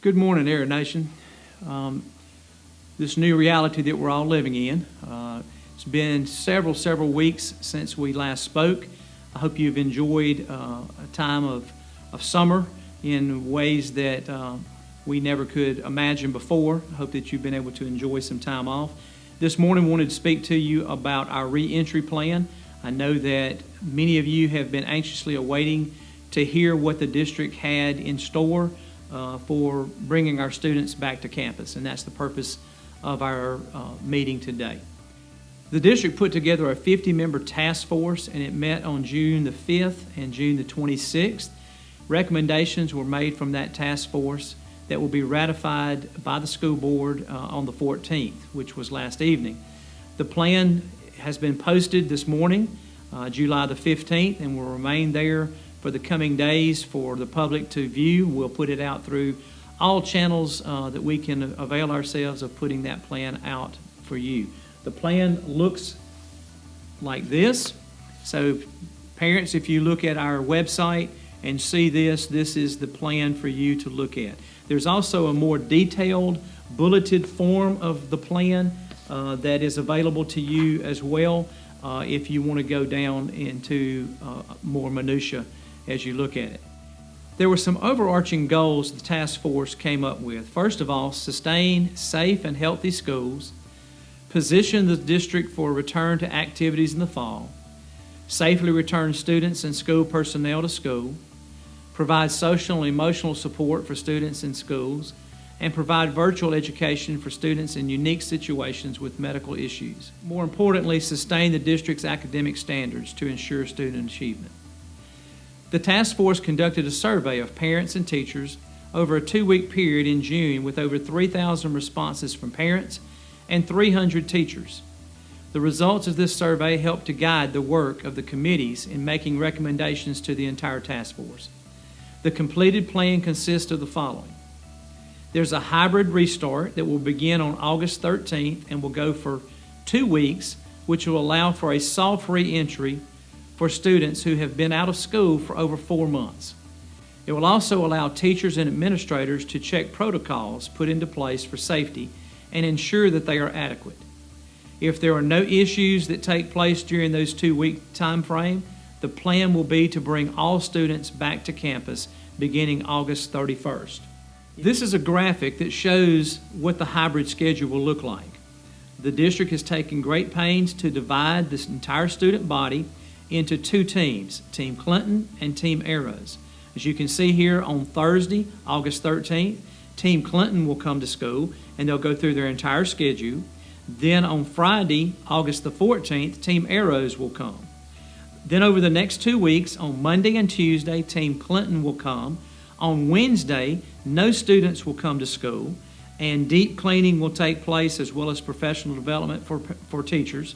Good morning, Air Nation. This new reality that we're all living in. It's been several weeks since we last spoke. I hope you've enjoyed a time of summer in ways that we never could imagine before. I hope that you've been able to enjoy some time off. This morning I wanted to speak to you about our re-entry plan. I know that many of you have been anxiously awaiting to hear what the district had in store for bringing our students back to campus, and that's the purpose of our meeting today. The district put together a 50-member task force, and it met on June the 5th and June the 26th. Recommendations were made from that task force that will be ratified by the school board on the 14th, which was last evening. The plan has been posted this morning, July the 15th, and will remain there for the coming days for the public to view. We'll put it out through all channels that we can avail ourselves of putting that plan out for you. The plan looks like this. So parents, if you look at our website and see this is the plan for you to look at. There's also a more detailed bulleted form of the plan that is available to you as well if you want to go down into more minutia as you look at it. There were some overarching goals the task force came up with. First of all, sustain safe and healthy schools, position the district for a return to activities in the fall, safely return students and school personnel to school, provide social and emotional support for students in schools, and provide virtual education for students in unique situations with medical issues. More importantly, sustain the district's academic standards to ensure student achievement. The task force conducted a survey of parents and teachers over a 2-week period in June with over 3,000 responses from parents and 300 teachers. The results of this survey helped to guide the work of the committees in making recommendations to the entire task force. The completed plan consists of the following. There's a hybrid restart that will begin on August 13th and will go for 2 weeks, which will allow for a soft re-entry for students who have been out of school for over 4 months. It will also allow teachers and administrators to check protocols put into place for safety and ensure that they are adequate. If there are no issues that take place during those 2-week time frame, the plan will be to bring all students back to campus beginning August 31st. This is a graphic that shows what the hybrid schedule will look like. The district has taken great pains to divide this entire student body into 2 teams, Team Clinton and Team Arrows. As you can see here, on Thursday, August 13th, Team Clinton will come to school and they'll go through their entire schedule. Then on Friday, August the 14th, Team Arrows will come. Then over the next 2 weeks, on Monday and Tuesday, Team Clinton will come. On Wednesday, no students will come to school, and deep cleaning will take place as well as professional development for teachers.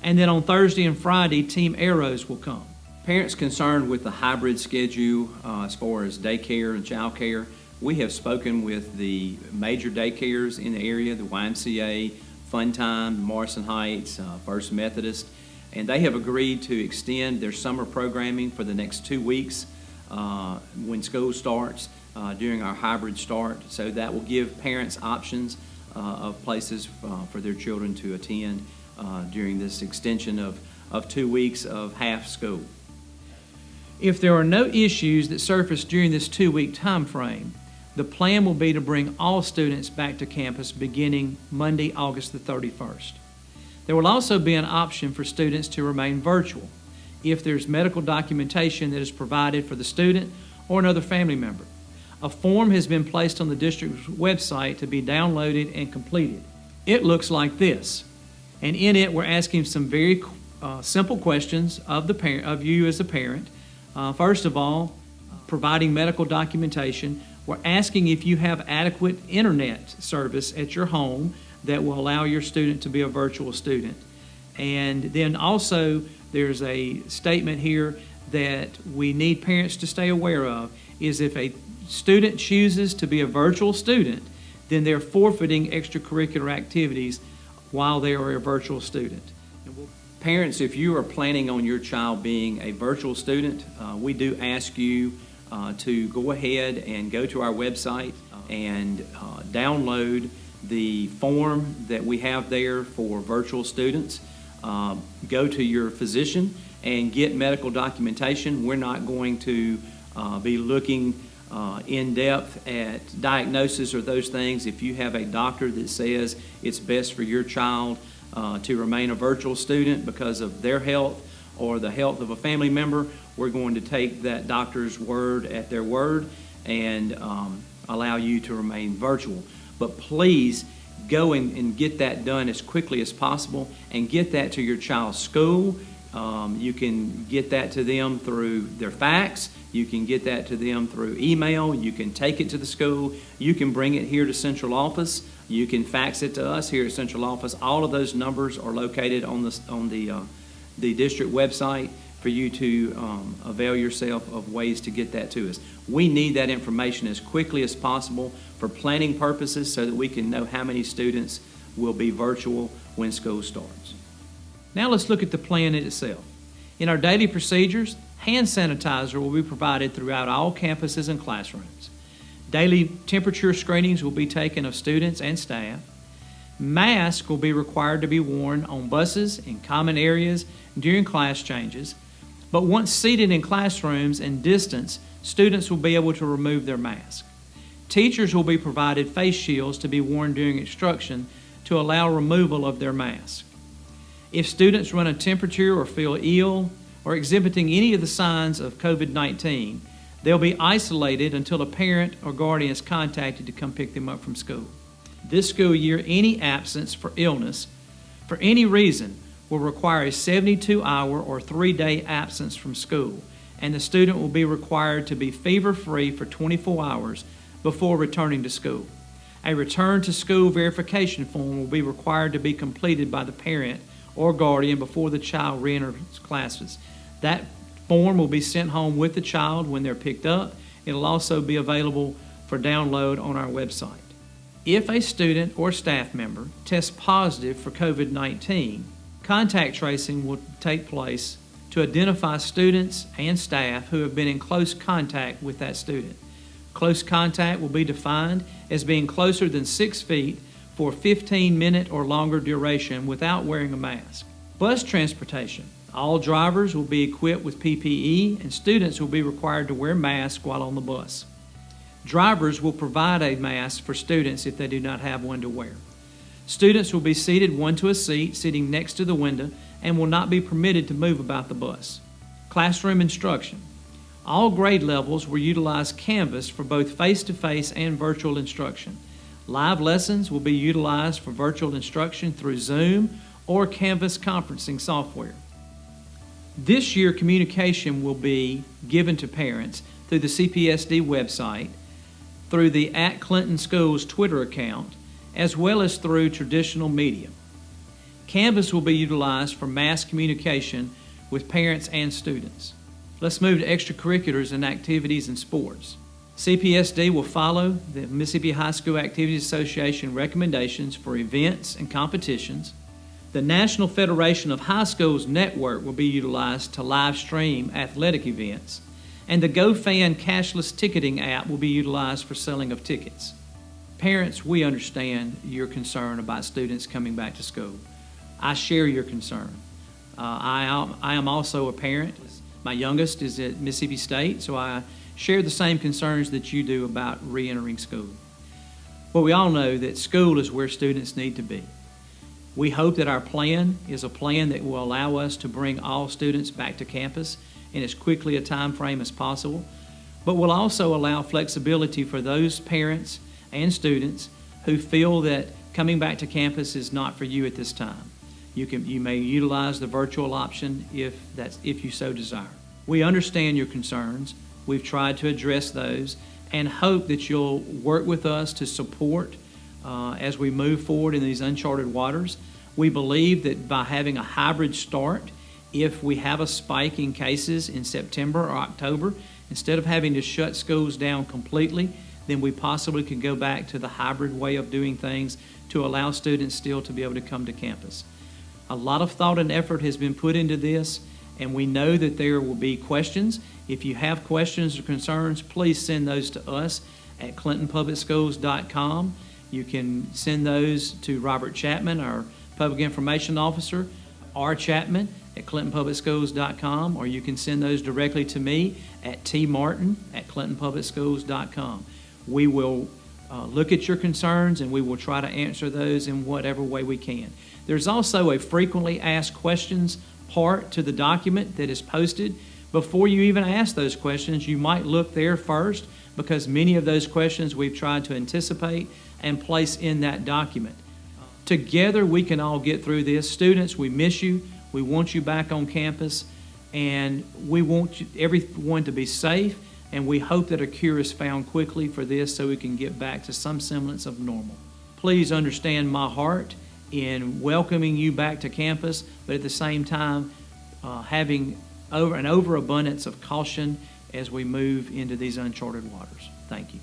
And then on Thursday and Friday, Team Arrows will come. Parents concerned with the hybrid schedule as far as daycare and child care, we have spoken with the major daycares in the area, the YMCA, Fun Time, Morrison Heights, First Methodist, and they have agreed to extend their summer programming for the next 2 weeks when school starts during our hybrid start. So that will give parents options of places for their children to attend during this extension of 2 weeks of half school. If there are no issues that surface during this 2-week time frame, the plan will be to bring all students back to campus beginning Monday, August the 31st. There will also be an option for students to remain virtual if there's medical documentation that is provided for the student or another family member. A form has been placed on the district's website to be downloaded and completed. It looks like this. And in it, we're asking some very simple questions of you as a parent. First of all, providing medical documentation. We're asking if you have adequate internet service at your home that will allow your student to be a virtual student. And then also, there's a statement here that we need parents to stay aware of, is if a student chooses to be a virtual student, then they're forfeiting extracurricular activities while they are a virtual student. Parents, if you are planning on your child being a virtual student, we do ask you to go ahead and go to our website and download the form that we have there for virtual students. Go to your physician and get medical documentation. We're not going to be looking in depth at diagnosis or those things. If you have a doctor that says it's best for your child to remain a virtual student because of their health or the health of a family member, we're going to take that doctor's word at their word and allow you to remain virtual. But please go and get that done as quickly as possible and get that to your child's school. You can get that to them through their fax. You can get that to them through email. You can take it to the school. You can bring it here to central office. You can fax it to us here at central office. All of those numbers are located on the district website for you to avail yourself of ways to get that to us. We need that information as quickly as possible for planning purposes so that we can know how many students will be virtual when school starts. Now let's look at the plan itself. In our daily procedures, hand sanitizer will be provided throughout all campuses and classrooms. Daily temperature screenings will be taken of students and staff. Masks will be required to be worn on buses, in common areas, during class changes. But once seated in classrooms and distanced, students will be able to remove their mask. Teachers will be provided face shields to be worn during instruction to allow removal of their mask. If students run a temperature or feel ill or exhibiting any of the signs of COVID-19, they'll be isolated until a parent or guardian is contacted to come pick them up from school. This school year, any absence for illness for any reason will require a 72-hour or 3-day absence from school, and the student will be required to be fever-free for 24 hours before returning to school. A return to school verification form will be required to be completed by the parent or guardian before the child re-enters classes. That form will be sent home with the child when they're picked up. It'll also be available for download on our website. If a student or staff member tests positive for COVID-19, contact tracing will take place to identify students and staff who have been in close contact with that student. Close contact will be defined as being closer than 6 feet for a 15-minute or longer duration without wearing a mask. Bus transportation. All drivers will be equipped with PPE and students will be required to wear masks while on the bus. Drivers will provide a mask for students if they do not have one to wear. Students will be seated one to a seat, sitting next to the window, and will not be permitted to move about the bus. Classroom instruction. All grade levels will utilize Canvas for both face-to-face and virtual instruction. Live lessons will be utilized for virtual instruction through Zoom or Canvas conferencing software. This year, communication will be given to parents through the CPSD website, through the @Clinton Schools Twitter account, as well as through traditional media. Canvas will be utilized for mass communication with parents and students. Let's move to extracurriculars and activities and sports. CPSD will follow the Mississippi High School Activities Association recommendations for events and competitions. The National Federation of High Schools network will be utilized to live stream athletic events, and the GoFan cashless ticketing app will be utilized for selling of tickets. Parents, we understand your concern about students coming back to school. I share your concern. I am also a parent. My youngest is at Mississippi State, so I share the same concerns that you do about re-entering school. But we all know that school is where students need to be. We hope that our plan is a plan that will allow us to bring all students back to campus in as quickly a time frame as possible, but will also allow flexibility for those parents and students who feel that coming back to campus is not for you at this time. You may utilize the virtual option if you so desire. We understand your concerns. We've tried to address those and hope that you'll work with us to support as we move forward in these uncharted waters. We believe that by having a hybrid start, if we have a spike in cases in September or October, instead of having to shut schools down completely, then we possibly could go back to the hybrid way of doing things to allow students still to be able to come to campus. A lot of thought and effort has been put into this, and we know that there will be questions. If you have questions or concerns, please send those to us, at clintonpublicschools.com. You can send those to Robert Chapman, our Public Information Officer, R. Chapman at clintonpublicschools.com, or you can send those directly to me at tmartin@clintonpublicschools.com. We will look at your concerns, and we will try to answer those in whatever way we can. There's also a frequently asked questions part to the document that is posted. Before you even ask those questions, you might look there first, because many of those questions we've tried to anticipate and place in that document. Together, we can all get through this. Students, we miss you. We want you back on campus, and we want everyone to be safe, and we hope that a cure is found quickly for this so we can get back to some semblance of normal. Please understand my heart in welcoming you back to campus, but at the same time, having an overabundance of caution as we move into these uncharted waters. Thank you.